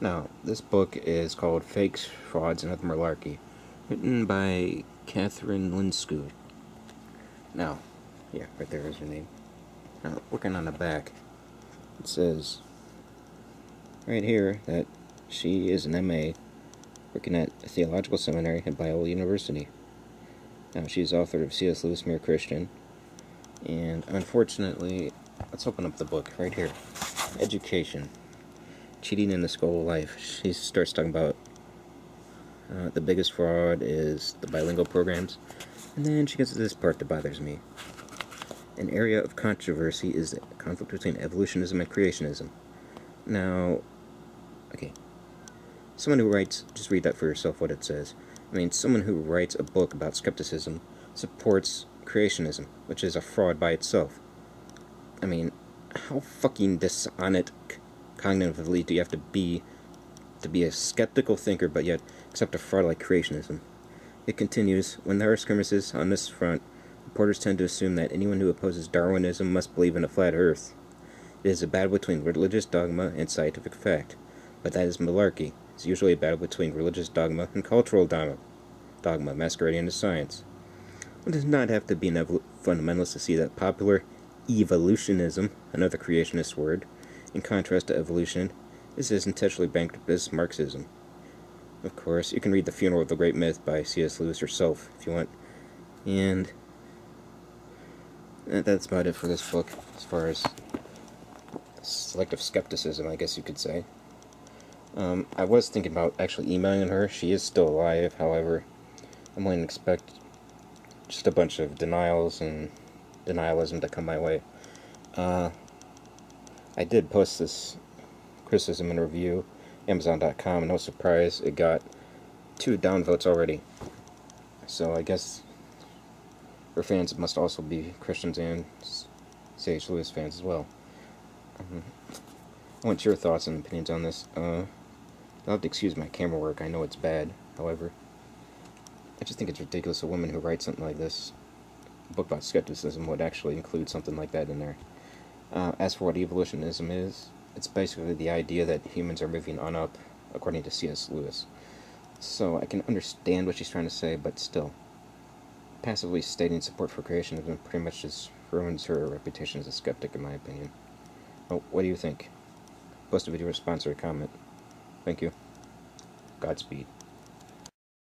Now, this book is called Fakes, Frauds, and Other Malarkey, written by Catherine Linsky. Now, yeah, right there is her name. Now, looking on the back, it says right here that she is an MA working at a theological seminary at Biola University. Now, she's author of C.S. Lewis, Mere Christian, and unfortunately, let's open up the book right here. Education. Cheating in the School of Life. She starts talking about the biggest fraud is the bilingual programs, and then she gets to this part that bothers me. An area of controversy is the conflict between evolutionism and creationism. Now, okay, someone who writes, just read that for yourself what it says. I mean, someone who writes a book about skepticism supports creationism, which is a fraud by itself. I mean, how fucking dishonest cognitively do you have to be a skeptical thinker but yet accept a fraud like creationism? It continues, when there are skirmishes on this front, reporters tend to assume that anyone who opposes Darwinism must believe in a flat earth. It is a battle between religious dogma and scientific fact, but that is malarkey. It's usually a battle between religious dogma and cultural dogma masquerading as science. One does not have to be an fundamentalist to see that popular evolutionism, another creationist word, in contrast to evolution, is as intentionally bankrupt as Marxism. Of course, you can read The Funeral of the Great Myth by C.S. Lewis yourself, if you want. And that's about it for this book, as far as selective skepticism, I guess you could say. I was thinking about actually emailing her. She is still alive, however, I'm going to expect just a bunch of denials and denialism to come my way. I did post this criticism and review, Amazon.com, and no surprise, it got 2 downvotes already. So I guess her fans must also be Christians and C.H. Lewis fans as well. I want your thoughts and opinions on this. You'll have to excuse my camera work, I know it's bad, however. I just think it's ridiculous a woman who writes something like this, a book about skepticism, would actually include something like that in there. As for what evolutionism is, it's basically the idea that humans are moving on up, according to C.S. Lewis. So I can understand what she's trying to say, but still, passively stating support for creationism pretty much just ruins her reputation as a skeptic, in my opinion. Oh, what do you think? Post a video response or a comment. Thank you. Godspeed.